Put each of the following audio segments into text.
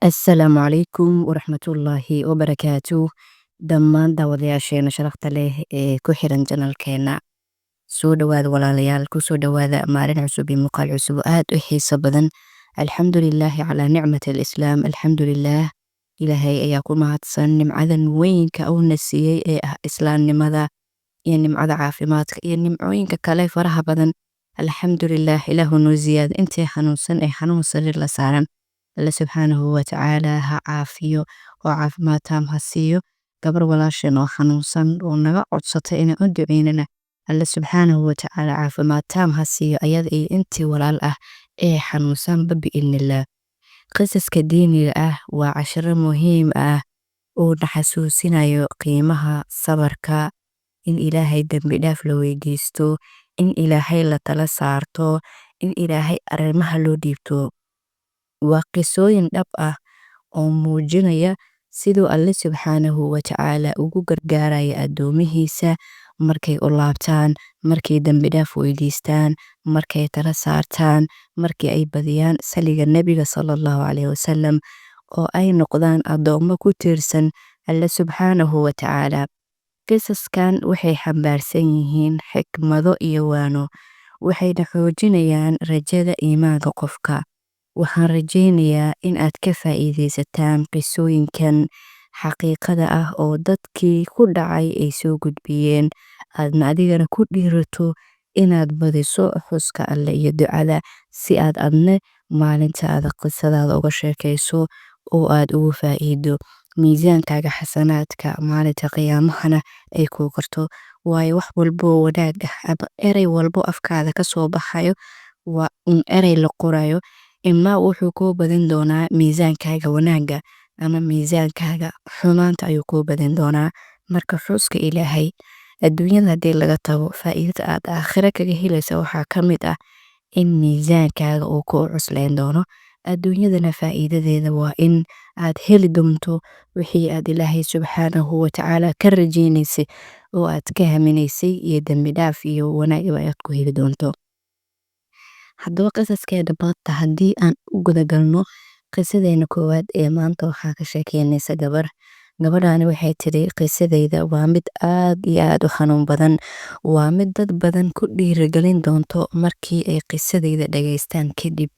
Asalaamu calaykum waraxmatullaahi wabarakaatuh. Dhammaan daawadayaasheena sharafta leh ee ku xiran janalkeena. Soo dhawaada walaalayaal, ku soo dhawaada maalin cusub iyo muuqaal cusub oo aad u xiiso badan. Alxamdulilaahi calaa nicmati alislaam. Alxamdulillaah. Ilaahay ayaa ku mahadsan nimcadan weynka uuna siiyey ee ah islaamnimada iyo nimcada caafimaadka iyo nimcooyinka kale faraha badan. Alxamdulillaah. Ilaahu noo ziyaada intay xanuunsan ee xanuun sariir la saaran. Alle subxaanahu wa tacaala ha caafiyo oo caafimaad taam ha siiyo. Gabar walaasheen oo xanuunsan oo naga codsatay inaan u duceynana. Alle subxaanahu wa tacaala caafimaad taam ha siiyo ayada iyo intii walaal ah ee xanuunsanba biidnillaah. Qisaska diiniga ah waa cashiro muhiim ah oo na xasuusinayo qiimaha sabarka, in Ilaahay dembi dhaaf la weydiisto, in Ilaahay la tala saarto, in Ilaahay arrimaha loo dhiibto. Waa qisooyin dhab ah oo muujinaya siduu Alle subxaanahu wa tacaala ugu gargaaraya addoomihiisa markay u laabtaan, markay dembi dhaaf weydiistaan, markay tala saartaan, markii ay badiyaan saliga Nabiga sallallahu alayhi wasallam oo ay noqdaan addoommo ku tiirsan Alle subxaanahu wa tacaala. Qisaskan waxay xambaarsan yihiin xikmado iyo waano, waxayna xoojinayaan rajada iimaanka qofka. Waxaan rajaynayaa in aad ka faa'iidaysataan qisooyinkan xaqiiqada ah oo dadkii ku dhacay ay soo gudbiyeen, aadna adigana ku dhiirato inaad badiso xuska Alle iyo ducada si aad adne maalintaada qisadaada uga sheekayso oo aad ugu faa'iido miisaankaaga xasanaadka maalinta qiyaamahana ay kuu qarto. Waayo wax walbo wanaag ah ama erey walbo afkaada ka soo baxayo waa erey la qorayo, ima wuxuu kuu badin doonaa miisaankaaga wanaaga ama miisaankaaga xumaanta ayuu kuu badin doonaa. Marka xuska Ilaahay adduunyada haddii laga tago faa'iidada aad aakhira kaga helaysa waxaa ka mid ah in miisaankaaga uu ku cuslayn doono. Adduunyadana faa'iidadeeda waa in aad heli doonto wixii aad Ilaahay subxaanahu wa tacaala ka rajaynaysay oo aad ka haminaysay iyo dembi dhaaf iyo wanaag aad ku heli doonto. Haddaba qisaskeena maanta haddii aan u guda galno qisadeena koowaad ee maanta waxaa ka sheekeynaysa gabar. Gabadhaani waxay tiri qisadeyda waa mid aad iyo aad u xanuun badan, waa mid dad badan ku dhiirigelin doonto markii ay qisadeyda dhageystaan kadib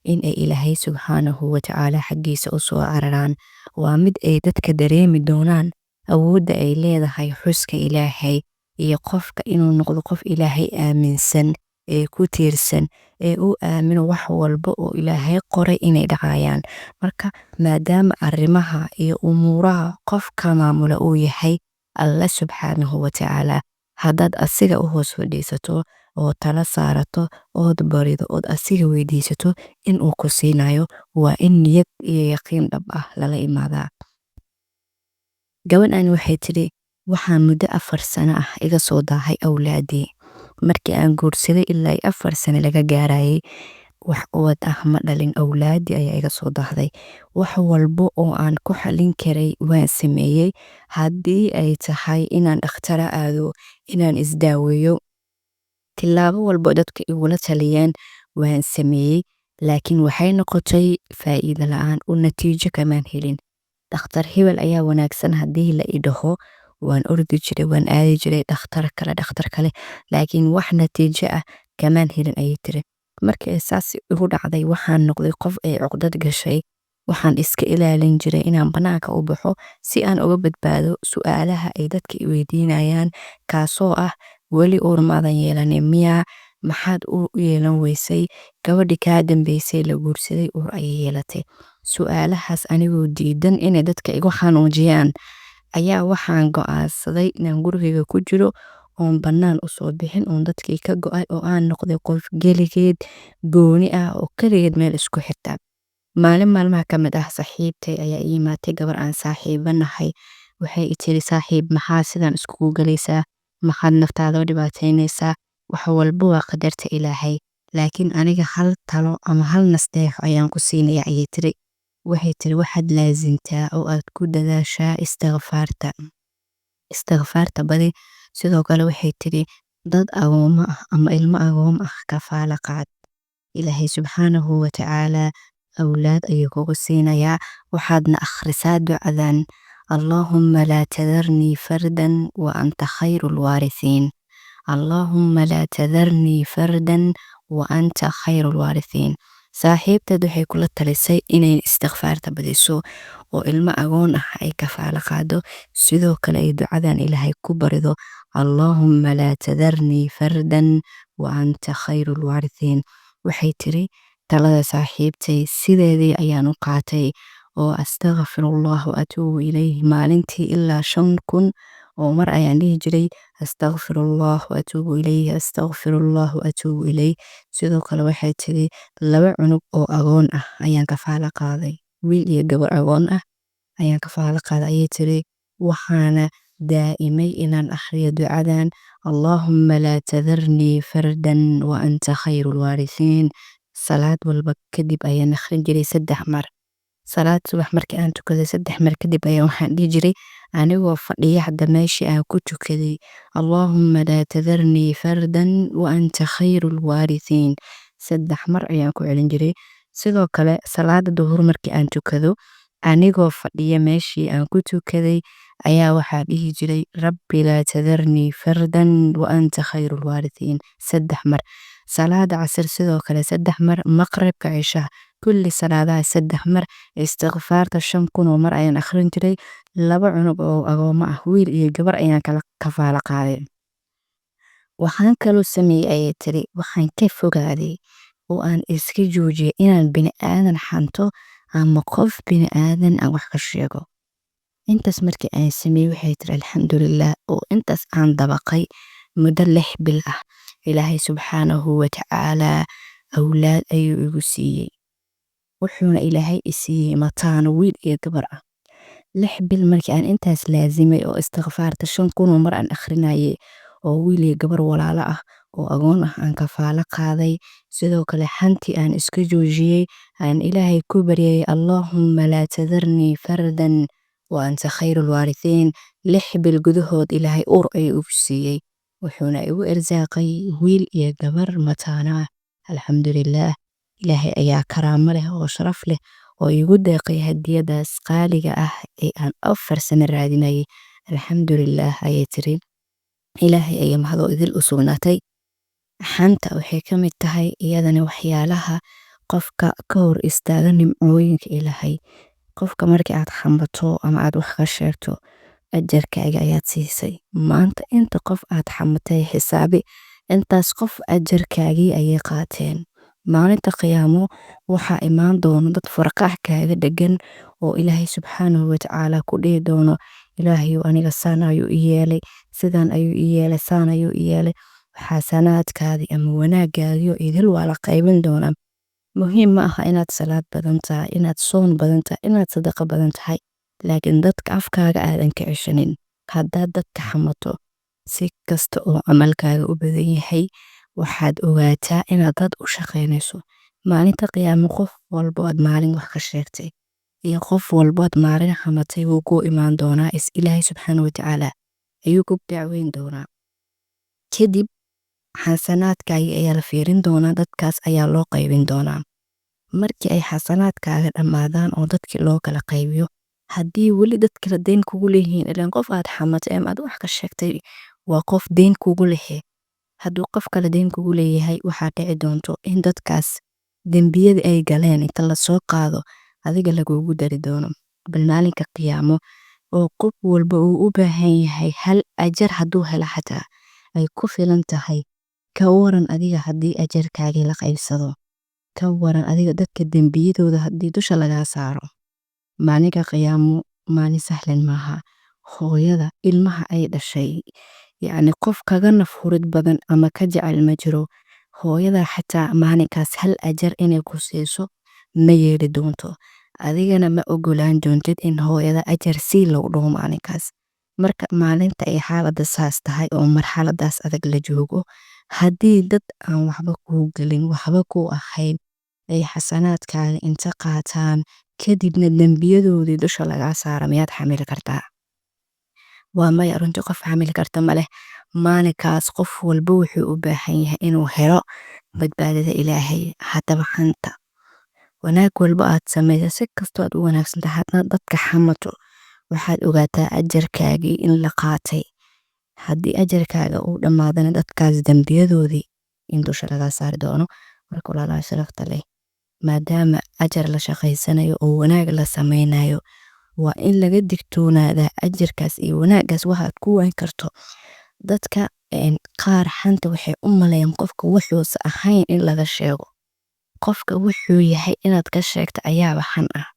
in ay Ilaahay subxaanahu wa tacaala xaggiisa u soo cararaan. Waa mid ay dadka dareemi doonaan awoodda ay leedahay xuska Ilaahay iyo qofka inuu noqdo qof Ilaahay aaminsan ee ku tiirsan ee u aamino wax walba oo Ilaahay qoray inay dhacayaan. Marka maadaama arrimaha iyo umuuraha qofka maamula uu yahay Alle subxaanahu wa tacaala, haddaad asiga u hoos fadhiisato oo tala saarato ood barido ood asiga weydiisato in uu ku siinayo, waa in niyad iyo yaqiin dhab ah lala imaadaa. Gabadhan waxay tiri waxaan muddo 4 sano ah iga soo daahay awlaadii. Markii aan guursaday ilaa 4 sano laga gaarayay wax ubad ah ma dhalin, awlaadii ayaa iga soo daahday. Wax walbo oo aan ku xallin karay waan sameeyey. Haddii ay tahay inaan dhakhtara aado, inaan isdaaweeyo, tilaabo walbo dadka igula taliyeen waan sameeyey, laakiin waxay noqotay faa'iido la'aan oo natiijo kamaan helin. Dhakhtar hebel ayaa wanaagsan haddii la idhaho waan ordi jiray, waan aadi jiray dhakhtar kale, laakiin wax natiijo ah kamaan helin ayay tiri. Markii ay saas igu dhacday waxaan noqday qof ay cuqdad gashay. Waxaan iska ilaalin jiray inaan banaanka u baxo si aan uga badbaado su'aalaha ay dadka i weydiinayaan, kaasoo ah weli uur maadan yeelanin miyaa, maxaad u yeelan weysay, gabadhii kaa dambeysay la guursaday uur ayay yeelatay. Su'aalahaas anigoo diidan inay dadka igu xanuujiyaan ayaa waxaan go'aansaday inaan gurigayga ku jiro oon bannaan u soo bixin oon dadkii ka go'ay oo aan noqday qof keligeed gooni ah oo keligeed meel isku xirta. Maalin maalmaha ka mid ah saaxiibtay ayaa ii imaatay, gabar aan saaxiibo nahay. Waxay i tiri saaxiib maxaa sidan iskugu galaysaa, maxaad naftaada u dhibaataynaysaa, wax walba waa qadarta Ilaahay, laakiin aniga hal talo ama hal nasteexo ayaan ku siinaya ayay tiri. Waxay tiri waxaad laazintaa oo aad ku dadaashaa istighfaarta badi. Sidoo kale waxay tiri dad agooma ah ama ilmo agoom ah kafaala qaad. Ilaahay subxaanahu wa tacaala awlaad ayuu kugu siinayaa. waxaadna akhrisaa ducadan: allaahumma laa tadarnii fardan wa anta khayru lwaarithiin. allaahumma laa tadarnii fardan wa anta khayru lwaarithiin. saaxiibteed waxay kula talisay inay istikfaarta badiso oo ilmo agoon ah ay kafaalo qaado, sidoo kale ay ducadan ilaahay ku barido: allaahumma laa tadarnii fardan wa anta khayru lwaarithiin. waxay tiri talada saaxiibtay sideedii ayaan u qaatay oo astaqfirullah wa atuubu ilayh maalintii ilaa 5,000 oo mar ayaan dhihi jiray astaqfirullah wa atuubu ilayh, astaqfirullah wa atuubu ilayh. sidoo kale waxay tiri 2 cunug oo agoon ah ayaan kafaalo qaaday, wiil iyo gabar agoon ah ayaan kafaalo qaaday ayay tiri. waxaana daa'imay inaan akhriyo ducadan: allaahumma laa tadarnii fardan wa anta khayru lwaarithiin. salaad walba kadib ayaan akhrin jiray 3 mar. salaad subax markii aan tukaday 3 mar kadib ayaan waxaan dhihi jiray anigoo fadhiya hadda meeshii aan ku tukaday: allaahumma laa tadarnii fardan wa anta khayru lwaarithiin. 3 mar ayaan ku celin jiray. sidoo kale salaada duhur markii aan tukado anigoo fadhiya meeshii aan ku tukaday ayaa waxaa dhihi jiray: rabbi laa tadarnii fardan wa anta khayru lwaarithiin. 3 mar. salaada casir sidoo kale 3 mar. maqribka cishaha kulli salaadaha 3 mar. istikfaarta 5,000 oo mar ayaan akhrin jiray. 2 cunug oo agoomo ah, wiil iyo gabar ayaan kala kafaalo qaaday. waxaan kaloo sameeyey ayay tiri, waxaan ka fogaaday oo aan iska joojiyay inaan bini aadan xanto ama qof bini aadan aan wax ka sheego. intaas markii aan sameeyey waxay tiri alxamdulilah, oo intaas aan dabaqay muddo 6 bil ah. ilaahay subxaanahu wa tacaalaa awlaad ayuu igu siiyey, wuxuuna ilaahay i siiyey mataano wiil iyo gabar ah. 6 bil markii aan intaas laazimay oo istikfaarta 5,000 oo mar aan akhrinayay oo wiil iyo gabar walaalo ah oo agoon ah aan kafaalo qaaday, sidoo kale xantii aan iska joojiyey, aan ilaahay ku baryayay: allaahumma laa tadarnii fardan wa anta khayru lwaarithiin. 6 bil gudahood ilaahay uur ayuu igu siiyey, wuxuuna igu irsaaqay wiil iyo gabar mataano ah. alxamdulilah, ilaahay ayaa karaamo leh oo sharaf leh oo igu deeqay hadiyadaas qaaliga ah ee aan 4 sano raadinayay. alxamdulilah ayay tiri, ilaahay ayaa mahadoo idil u sugnaatay. xanta waxay ka mid tahay iyadana waxyaalaha qofka ka hor istaaga nimcooyinka ilaahay. qofka markii aad xambato ama aad wax ka sheegto ajarkaaga ayaad siisay. maanta inta qof aad xamatay xisaabi, intaas qof ajarkaagii ayay qaateen. maalinta qiyaamo waxaa imaan doono dad farqax kaaga dhegan oo ilaahay subxaanahu wa tacaala ku dhihi doono: ilaahayu aniga saan ayuu i yeelay, sidaan ayuu i yeelay, saan ayuu i yeelay. xasanaadkaadii ama wanaagaadiyo idil waa la qaybin doonaa. muhiim ma aha inaad salaad badan tahay, inaad soon badan tahay, inaad sadaqa badan tahay, laakiin dadka afkaaga aadan ka ceshanin. haddaad dadka xamato, si kasta oo camalkaaga u badan yahay, waxaad ogaataa inaad dad u shaqaynayso. maalinta qiyaamo qof walbo aad maalin wax ka sheegtay iyo qof walbo aad maalin xamatay wuu kuu imaan doonaa. ilaahay subxaana wa tacaala ayuu ku dacweyn doonaa. kadib xasanaadkaagii ayaa la fiirin doonaa, dadkaas ayaa loo qaybin doonaa. markii ay xasanaadkaaga dhammaadaan oo dadkii loo kala qaybiyo, haddii weli dad kale deyn kugu leeyihiin, ilaan qof aad xamatay ama aad wax ka sheegtay waa qof deyn kugu lehe. hadduu qof kale deyn kugu leeyahay, waxaa dhici doonto in dadkaas dembiyada ay galeen inta lasoo qaado adiga lagugu dari doono. bal maalinka qiyaamo oo qof walba uu u baahan yahay hal ajar hadduu helo xataa ay ku filan tahay, ka waran adiga haddii ajarkaagii la qaybsado? ka waran adiga dadka dembiyadooda haddii dusha lagaa saaro? maalinka qiyaamo maalin sahlan maaha. hooyada ilmaha ay dhashay, yacni qof kaga nafhurid badan ama ka jecel ma jiro. hooyada xataa maalinkaas hal ajar inay ku siiso ma yeeli doonto, adigana ma ogolaan doontid in hooyada ajar sii lagu dhaho maalinkaas. marka maalinta ay xaaladda saas tahay oo marxaladaas adag la joogo, haddii dad aan waxba kuu gelin, waxba kuu ahayn, ay xasanaadkaaga inta qaataan kadibna dembiyadoodii dusha lagaa saara, miyaad xamili kartaa? waa maya, runtii qof xamili karta ma leh. maalinkaas qof walba wuxuu u baahan yahay inuu helo badbaadada ilaahay. haddaba xanta wanaag walba aad samayso si kastoo aad u wanaagsantahay haddaad dadka xamato waxaad ogaataa ajarkaagii in la qaatay. haddii ajarkaaga uu dhammaadana dadkaas dembiyadoodii in dusha laga saari doono. marka walaalaha sharafta leh, maadaama ajar la shaqaysanayo oo wanaag la samaynayo, waa in laga digtoonaadaa ajarkaas iyo wanaaggaas waxaad ku wayn karto. dadka qaar xanta waxay u maleeyaan qofka wuxuusa ahayn in laga sheego. qofka wuxuu yahay inaad ka sheegto ayaaba xan ah.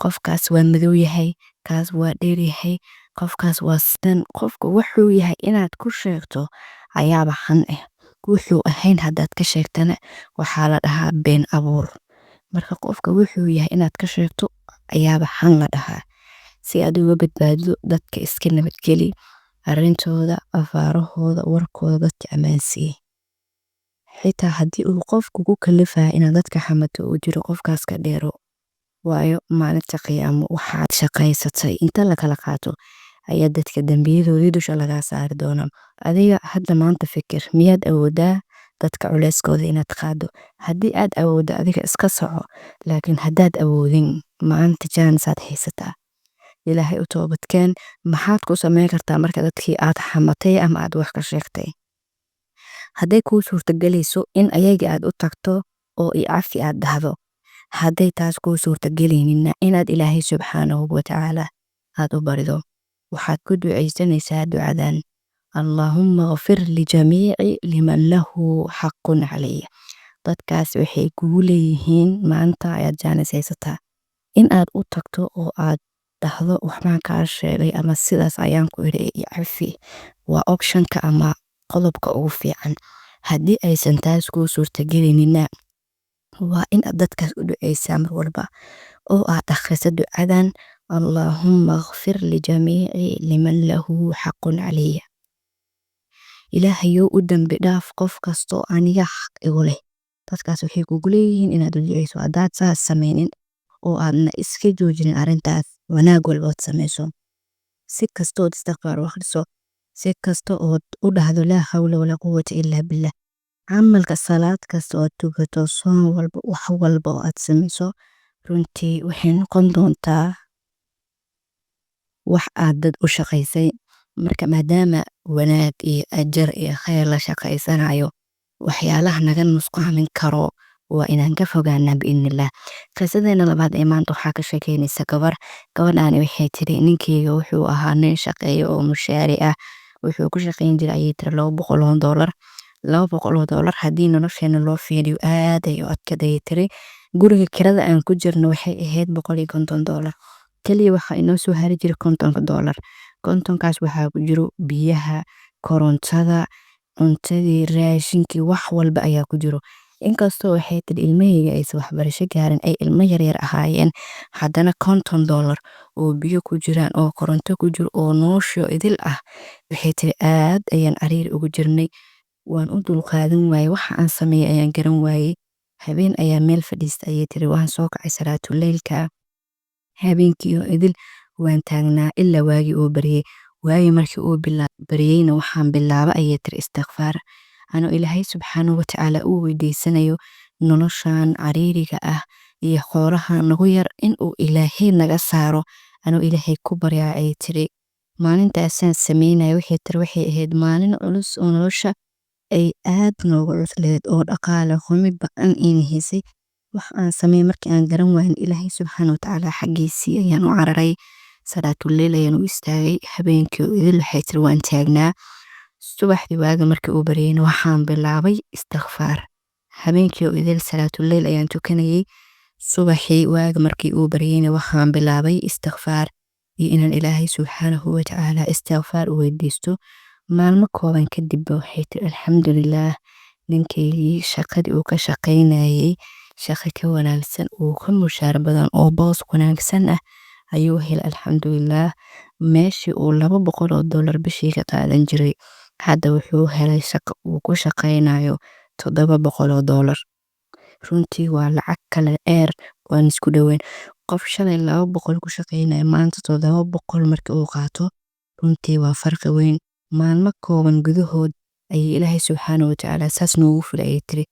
qofkaas waa madow yahay, kaas waa dheer yahay, qofkaas waa sidan. qofka wuxuu yahay inaad ku sheegto ayaaba xan ah. wuxuu ahayn haddaad ka sheegtana waxaa la dhahaa been abuur. marka qofka wuxuu yahay inaad ka sheegto ayaaba xan la dhahaa. si aad uga badbaadido dadka iska nabadgeli, arrintooda, afaarahooda, warkooda dadka ammaansiiye. xitaa haddii uu qofku ku kalifaya inaad dadka xamato uu jiro, qofkaas ka dheero. waayo maalinta qiyaamo waxaad shaqaysatay inta la kala qaato ayaa dadka dembiyadoodii dusha lagaa saari doonaa. adiga hadda maanta fikir, miyaad awoodaa dadka culeyskooda inaad qaado? haddii aad awooddo adiga iska soco, laakiin haddaad awoodin maanta jaanisaad haysataa. ilaahay u toobadkeen. maxaad ku samayn kartaa marka dadkii aad xamatay ama aad wax ka sheegtay? hadday kuu suurtagelayso in ayaga aad u tagto oo i cafi aad dhahdo, hadday taas kuu suurtagelinina inaad ilaahay subxaanahu watacaala aad u barido, waxaad ku ducaysanaysaa ducadan: allaahumma gfir lijamiici liman lahu xaqun calaya. dadkaas waxay kugu leeyihiin maanta ayaad jaanis haysataa in aad u tagto oo aad dhahdo waxbaan kaa sheegay ama sidaas ayaan ku idhi i cafi. waa optionka ama qodobka ugu fiican. haddii aysan taas kuu suurtagelinina, waa in aad dadkaas u ducaysaa mar walba oo aad akhriso ducadan: allaahumma gfir lijamiici liman lahu xaqun calaya. ilaahayow u dembi dhaaf qof kastoo aniga xaq igu leh. dadkaas waxay kugu leeyihiin inaad u ducayso. haddaad saas samaynin oo aadna iska joojinin arrintaas, wanaag walbood samayso, si kastood istikfaar u akhriso, si kasta ood u dhahdo laa hawla walaa quwata ilaa billah, camalka salaad kasta ood tukato, soon walba, wax walba oo aad samayso, runtii waxay noqon doontaa wax aad dad u shaqaysay. marka maadaama wanaag iyo ajar iyo khayr la shaqaysanayo, waxyaalaha naga nusqaamin karo waa inaan ka fogaanaa biidnillah. qisadeena labaad ee maanta waxaa ka sheekeynaysa gabadhaani waxay tiri ninkeyga wuxuu ahaa nin shaqeeyo oo mushaari ah. wuxuu ku shaqayn jiray ayay tiri $200. $200 haddii nolosheena loo fiiriyo aad ay u adkaday tiri. guriga kirada aan ku jirno waxay ahayd $150. kaliya waxaa inoo soo hari jiray $50. kontonkaas waxaa ku jiro biyaha, korontada, cuntadii, raashinkii, wax walba ayaa ku jiro. inkastoo waxay tiri ilmahayga aysan waxbarasho gaarin, ay ilmo yaryar ahaayeen, haddana $50 oo biyo ku jiraan, oo koronto ku jiro, oo nolosho idil ah, waxay tiri aad ayaan cariir ugu jirnay. waan u dulqaadan waayey, waxa aan sameeyey ayaan garan waayey. habeen ayaa meel fadhiista ayay tiri, waan soo kacay salaatuleylka. habeenkii oo idil waan taagnaa ilaa waagii uu baryey. waagii markii uu baryeyna waxaan bilaaba ayay tiri istikfaar, anuu ilaahay subxaanahu watacaala uu weydiisanayo noloshan cariiriga ah iyo xoolaha nagu yar inuu ilaahay naga saaro. anuu ilaahay ku baryaa ayay tiri. maalintaasaan sameynaya waxay tiri waxay ahayd maalin culus oo nolosha ay aad nooga cusleed oo dhaqaale xumi ba'an ina haysay. wax aan sameey markii aan garan waayin ilaahay subxaanahu watacaala xaggiisii ayaan u cararay. salaatuleyl ayaan u istaagay. habeenkii oo idil waxay tiri waan taagnaa. subaxdii waaga markii uu baryeyna waxaan bilaabay istikfaar. habeenkii oo idil salaatuleyl ayaan tukanayay. subaxii waaga markii uu baryeyna waxaan bilaabay istikfaar iyo inaan ilaahay subxaanahu watacaala istikfaar u weydiisto. maalmo kooban kadib waxay tiri alxamdulillaah, ninkaygii shaqadii uu ka shaqaynayay shaqo ka wanaagsan oo ka mushaar badan oo boos wanaagsan ah ayuu helay. alxamdulillaah, meeshii uu $200 bishii ka qaadan jiray, hadda wuxuu helay shaqo uu ku shaqaynayo $700. runtii waa lacag kale dheer waan isku dhoweyn. qof shalay 200 ku shaqaynaya maanta 700 markii uu qaato, runtii waa farqi weyn. maalmo kooban gudahood ayay ilaahay subxaanahu watacaala saas noogu fulay ayay tiri.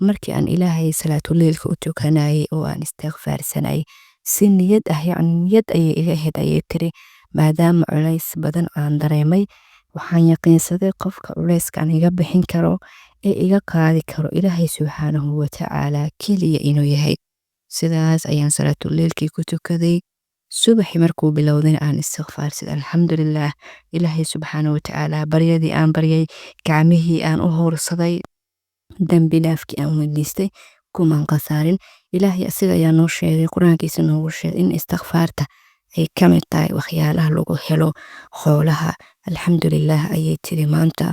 markii aan ilaahay salaatuleylka u tukanayay oo aan istighfaarsanayay si niyad ah yacni niyad ayay iga ahayd ayay tiri maadaama culays badan aan dareemay waxaan yaqiinsaday qofka culayskan iga bixin karo ee iga qaadi karo ilaahay subxaanahu watacaala keliya inuu yahay sidaas ayaan salaatuleylkii ku tukaday subaxii markuu bilowdayna aan istighfaarsaday alxamdulilaah ilaahay subxaanahu watacaala baryadii aan baryay gacmihii aan u hoorsaday dambi dhaafkii aan weydiistay kumaan khasaarin ilaahay asiga ayaa noo sheegay qur-aankiisa noogu sheegay in istighfaarta ay ka mid tahay waxyaalaha lagu helo xoolaha alxamdulilaah ayay tiri maanta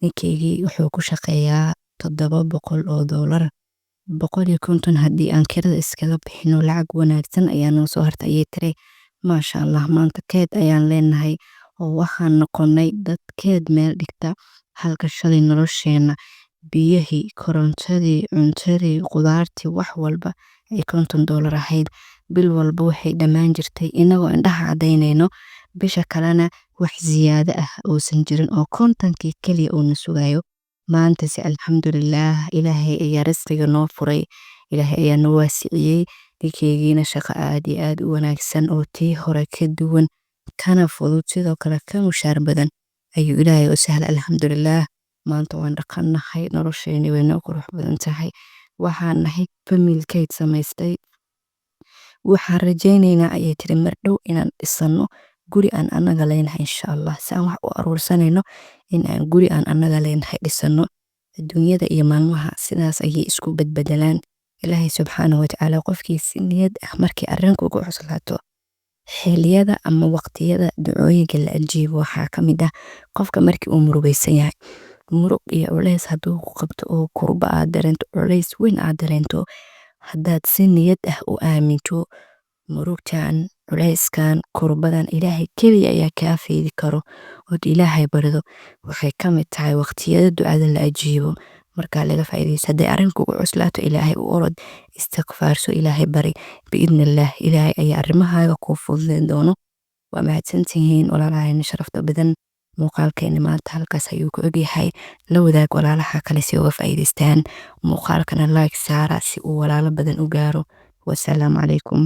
ninkaygii wuxuu ku shaqeeyaa $700 150 haddii aan kirada iskaga bixino lacag wanaagsan ayaa noo soo harta ayay tiri maasha allah maanta keed ayaan leenahay oo waxaan noqonay dad keed meel dhigta halka shalay nolosheena biyihii korontadii cuntadii qudaartii wax walba ay $50 ahayd bil walba waxay dhammaan jirtay inagoo indhaha cadaynayno bisha kalena wax ziyaado ah uusan jirin oo kontonkii keliya uuna sugayo maanta si alxamdulilaah ilaahay ayaa risqiga noo furay ilaahay ayaa noo waasiciyey ninkeygiina shaqo aad iyo aad u wanaagsan oo tii hore ka duwan kana fudud sidoo kale ka mushaar badan ayuu ilaahay u sahla alxamdulilaah maanta waan dhaqannahay nolosheeni way noo qurux badan tahay waxaan nahay familkeyd samaystay waxaan rajaynaynaa ayay tiri mar dhow inaan dhisano guri aan annaga leenahay insha allah si aan wax u aruursanayno in aan guri aan annaga leenahay dhisano adduunyada iyo maalmaha sidaas ayay isku badbedelaan ilaahay subxaanahu watacaala qofkii si niyad ah markii arrinku ugu cuslaato xilliyada ama waqtiyada ducooyinka la ajiibo waxaa ka mid ah qofka markii uu murugaysan yahay murug iyo culays hadduu ku qabto oo kurba aad dareento culays weyn aad dareento haddaad si niyad ah u aaminto murugtan culayskan kurbadan ilaahay keliya ayaa kaa feedi karo ood ilaahay barido waxay ka mid tahay waqtiyada ducada la ajiibo markaa laga faa'iidaysto hadday arrinkugu cuslaato ilaahay u orod istighfaarso ilaahay bari biidnillaah ilaahay ayaa arrimahaaga kuu fududeyn doono waa mahadsantihiin walaalahayna sharafta badan muuqaalkeena maanta halkaas ayuu ku egyahay la wadaag walaalaha kale si uga faa'iidaystaan muuqaalkana like saara si uu walaalo badan u gaaro wasalaamu calaykum